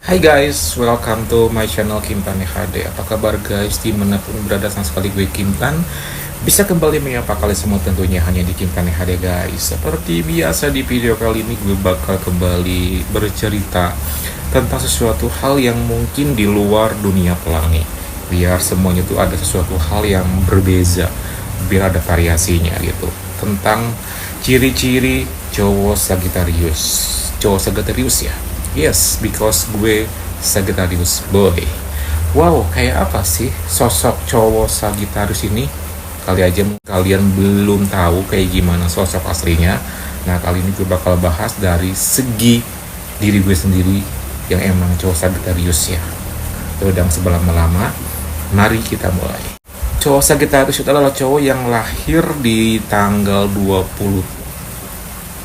Hai guys, welcome to my channel Kimtan HD. Apa kabar guys? Dimanapun berada, sama sekali gue Kimtan bisa kembali menyapa kalian semua tentunya hanya di Kimtan HD guys. Seperti biasa di video kali ini gue bakal kembali bercerita tentang sesuatu hal yang mungkin di luar dunia pelangi. Biar semuanya itu ada sesuatu hal yang berbeza, biar ada variasinya gitu. Tentang ciri-ciri cowok Sagittarius. Cowok Sagittarius ya. Yes, because gue Sagittarius boy. Wow, kayak apa sih sosok cowok Sagittarius ini? Kali aja kalian belum tahu kayak gimana sosok aslinya. Nah, kali ini gue bakal bahas dari segi diri gue sendiri yang emang cowok Sagittarius ya. Udah sebelah lama, mari kita mulai. Cowok Sagittarius itu adalah cowok yang lahir di tanggal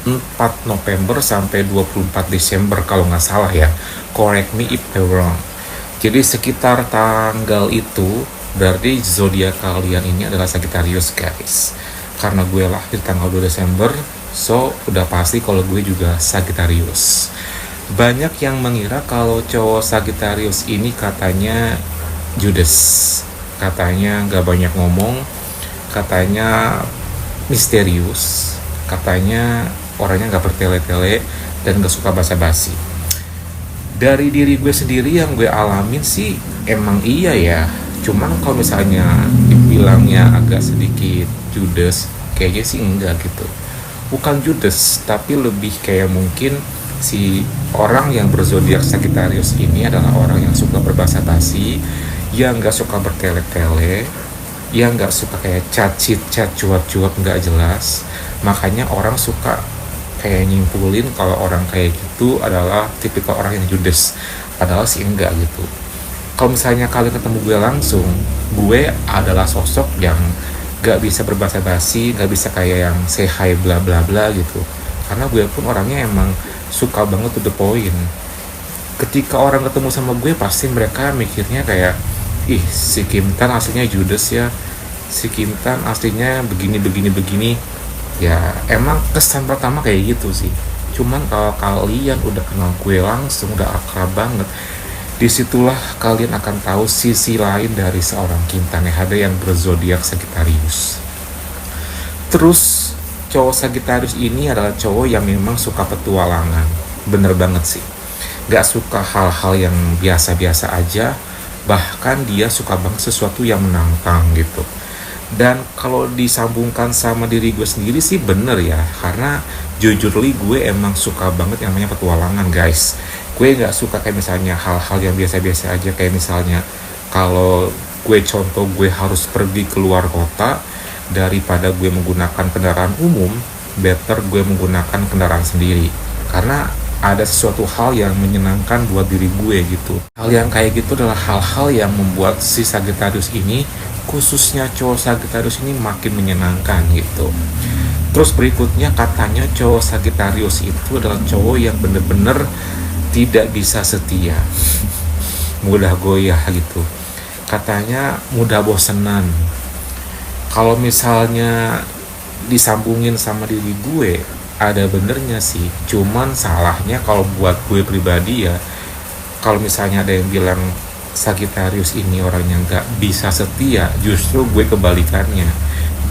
4 November sampai 24 Desember kalau nggak salah ya, correct me if I'm wrong. Jadi sekitar tanggal itu berarti zodiak kalian ini adalah Sagittarius guys. Karena gue lahir tanggal 2 Desember, so udah pasti kalau gue juga Sagittarius. Banyak yang mengira kalau cowok Sagittarius ini katanya judes, katanya nggak banyak ngomong, katanya misterius, katanya orangnya nggak bertele-tele dan nggak suka basa-basi. Dari diri gue sendiri yang gue alamin sih emang iya ya. Cuman kalau misalnya dibilangnya agak sedikit judes, kayaknya sih enggak gitu. Bukan judes, tapi lebih kayak mungkin si orang yang berzodiak Sagittarius ini adalah orang yang suka berbasa-basi, yang nggak suka bertele-tele, yang nggak suka kayak cacit, cat cuap-cuap nggak jelas. Makanya orang suka kayak nyimpulin kalau orang kayak gitu adalah tipikal orang yang judes, padahal sih enggak gitu. Kalau misalnya kalian ketemu gue langsung, gue adalah sosok yang gak bisa berbahasa basi, gak bisa kayak yang say hi bla bla bla gitu, karena gue pun orangnya emang suka banget to the point. Ketika orang ketemu sama gue pasti mereka mikirnya kayak, ih si Kimtan aslinya judes ya, si Kimtan aslinya begini begini begini. Ya emang kesan pertama kayak gitu sih. Cuman kalau kalian udah kenal gue langsung, udah akrab banget, disitulah kalian akan tahu sisi lain dari seorang Kimtan HD yang berzodiak Sagittarius. Terus cowok Sagittarius ini adalah cowok yang memang suka petualangan. Bener banget sih, gak suka hal-hal yang biasa-biasa aja. Bahkan dia suka banget sesuatu yang menantang gitu. Dan kalau disambungkan sama diri gue sendiri sih bener ya, karena jujur li gue emang suka banget yang namanya petualangan guys. Gue nggak suka kayak misalnya hal-hal yang biasa-biasa aja, kayak misalnya kalau gue harus pergi keluar kota, daripada gue menggunakan kendaraan umum, better gue menggunakan kendaraan sendiri, karena ada sesuatu hal yang menyenangkan buat diri gue gitu. Hal yang kayak gitu adalah hal-hal yang membuat si Sagittarius ini, khususnya cowok Sagittarius ini, makin menyenangkan gitu. Terus berikutnya katanya cowok Sagittarius itu adalah cowok yang bener-bener tidak bisa setia, mudah goyah gitu. Katanya mudah bosenan. Kalau misalnya disambungin sama diri gue, ada benernya sih. Cuman salahnya kalau buat gue pribadi ya, kalau misalnya ada yang bilang Sagittarius ini orang yang gak bisa setia, justru gue kebalikannya.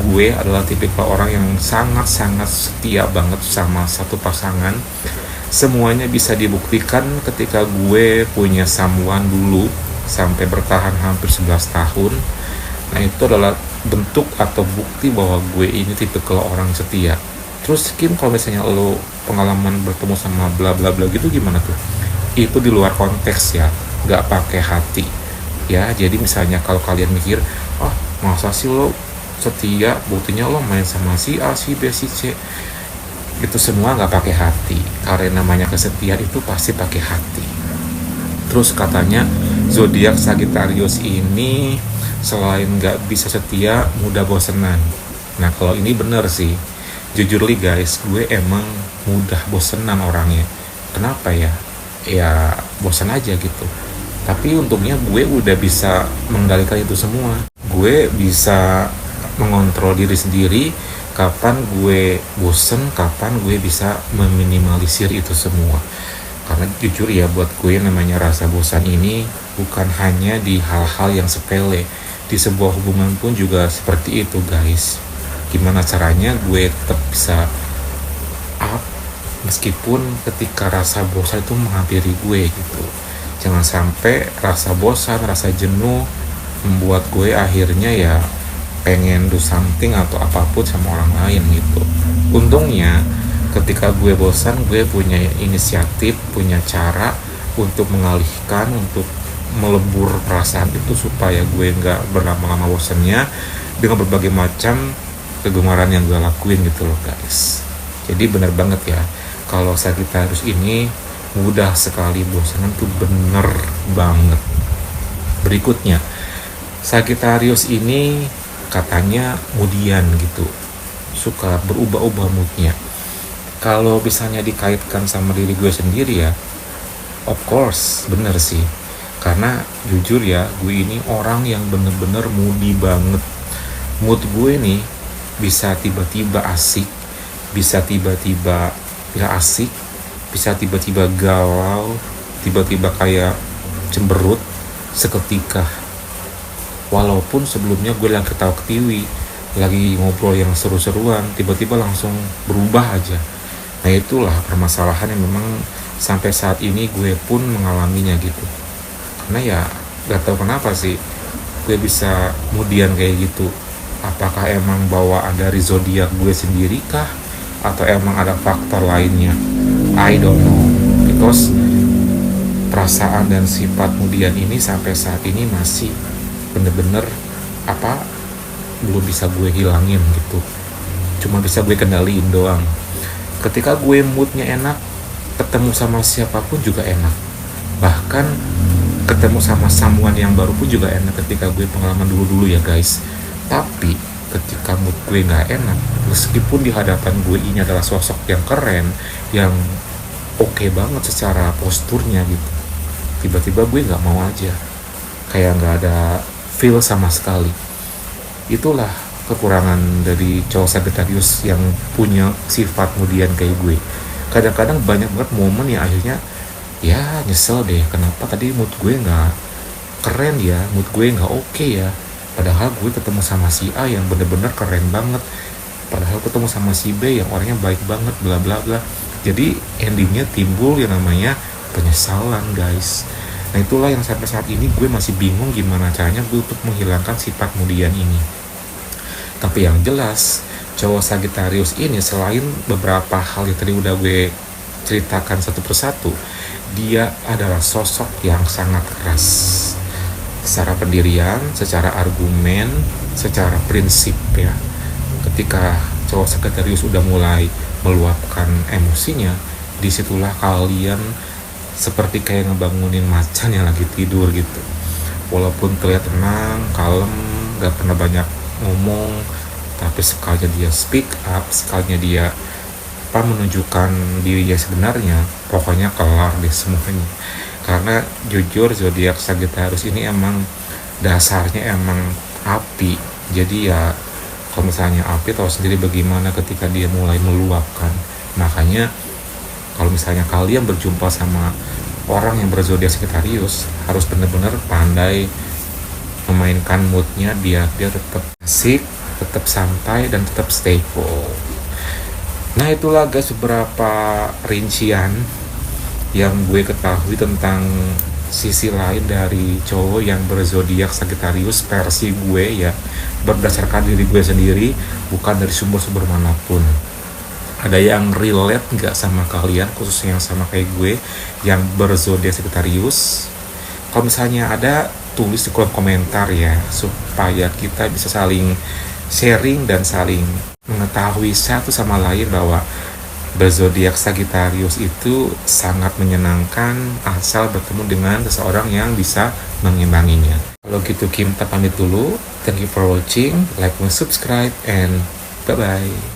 Gue adalah tipikal orang yang sangat-sangat setia banget sama satu pasangan. Semuanya bisa dibuktikan ketika gue punya someone dulu sampai bertahan hampir 11 tahun. Nah itu adalah bentuk atau bukti bahwa gue ini tipikal orang setia. Terus Kim, kalau misalnya lo pengalaman bertemu sama bla bla bla gitu gimana tuh? Itu di luar konteks ya, nggak pakai hati ya. Jadi misalnya kalau kalian mikir, oh masa sih lo setia, buktinya lo main sama si A, si B, si C, itu semua nggak pakai hati. Karena namanya kesetiaan itu pasti pakai hati. Terus katanya zodiak Sagittarius ini selain nggak bisa setia, mudah bosenan. Nah kalau ini bener sih, jujur li guys, gue emang mudah bosenan orangnya. Kenapa ya? Ya bosan aja gitu. Tapi untungnya gue udah bisa mengendalikan itu semua. Gue bisa mengontrol diri sendiri, kapan gue bosen, kapan gue bisa meminimalisir itu semua. Karena jujur ya, buat gue namanya rasa bosan ini bukan hanya di hal-hal yang sepele. Di sebuah hubungan pun juga seperti itu guys. Gimana caranya gue tetap bisa up meskipun ketika rasa bosan itu menghampiri gue gitu. Jangan sampai rasa bosan, rasa jenuh membuat gue akhirnya ya pengen do something atau apapun sama orang lain gitu. Untungnya ketika gue bosan, gue punya inisiatif, punya cara untuk mengalihkan, untuk melebur perasaan itu supaya gue nggak berlama-lama bosannya dengan berbagai macam kegemaran yang gue lakuin gitu loh guys. Jadi benar banget ya, kalau Sagittarius ini mudah sekali bosanan tuh, bener banget. Berikutnya, Sagittarius ini katanya kemudian gitu, suka berubah-ubah moodnya. Kalau misalnya dikaitkan sama diri gue sendiri ya, of course bener sih. Karena jujur ya, gue ini orang yang bener-bener moody banget. Mood gue nih bisa tiba-tiba asik, bisa tiba-tiba gak asik, bisa tiba-tiba galau, tiba-tiba kayak cemberut seketika. Walaupun sebelumnya gue lagi ketawa ketiwi, lagi ngobrol yang seru-seruan, tiba-tiba langsung berubah aja. Nah itulah permasalahan yang memang sampai saat ini gue pun mengalaminya gitu. Karena ya gak tahu kenapa sih gue bisa kemudian kayak gitu. Apakah emang bawaan dari zodiak gue sendiri kah? Atau emang ada faktor lainnya? I don't know. Because perasaan dan sifat kemudian ini sampai saat ini masih bener-bener belum bisa gue hilangin gitu. Cuma bisa gue kendaliin doang. Ketika gue moodnya enak, ketemu sama siapapun juga enak. Bahkan ketemu sama someone yang baru pun juga enak ketika gue pengalaman dulu-dulu ya guys. Tapi ketika mood gue gak enak, meskipun di hadapan gue ini adalah sosok yang keren, yang oke banget secara posturnya gitu, tiba-tiba gue gak mau aja, kayak gak ada feel sama sekali. Itulah kekurangan dari cowok Sagittarius yang punya sifat kemudian kayak gue. Kadang-kadang banyak banget momen yang akhirnya ya nyesel deh, kenapa tadi mood gue nggak keren ya, mood gue nggak oke ya, padahal gue ketemu sama si A yang bener-bener keren banget, padahal ketemu sama si B yang orangnya baik banget, bla bla bla. Jadi endingnya timbul yang namanya penyesalan guys. Nah itulah yang sampai saat ini gue masih bingung gimana caranya gue untuk menghilangkan sifat kemudian ini. Tapi yang jelas, cowok Sagittarius ini selain beberapa hal yang tadi udah gue ceritakan satu persatu, dia adalah sosok yang sangat keras secara pendirian, secara argumen, secara prinsip ya. Ketika cowok Sagittarius udah mulai meluapkan emosinya, disitulah kalian seperti kayak ngebangunin macan yang lagi tidur gitu. Walaupun terlihat tenang, kalem, gak pernah banyak ngomong, tapi sekalinya dia speak up, sekalinya dia menunjukkan dirinya sebenarnya, pokoknya kelar deh semuanya. Karena jujur zodiak Sagittarius ini emang dasarnya emang api. Jadi ya kalau misalnya api, tahu sendiri bagaimana ketika dia mulai meluapkan. Makanya kalau misalnya kalian berjumpa sama orang yang berzodiak Sagittarius, harus benar-benar pandai memainkan moodnya, dia tetap asik, tetap santai, dan tetap stay cool. Nah itulah guys beberapa rincian yang gue ketahui tentang sisi lain dari cowok yang berzodiak Sagittarius versi gue ya, berdasarkan diri gue sendiri, bukan dari sumber-sumber manapun. Ada yang relate nggak sama kalian, khususnya yang sama kayak gue yang berzodiak Sagittarius? Kalau misalnya ada, tulis di kolom komentar ya, supaya kita bisa saling sharing dan saling mengetahui satu sama lain bahwa berzodiak Sagittarius itu sangat menyenangkan asal bertemu dengan seseorang yang bisa mengimbanginya. Kalau gitu Kim pamit dulu. Thank you for watching, like and subscribe, and bye bye.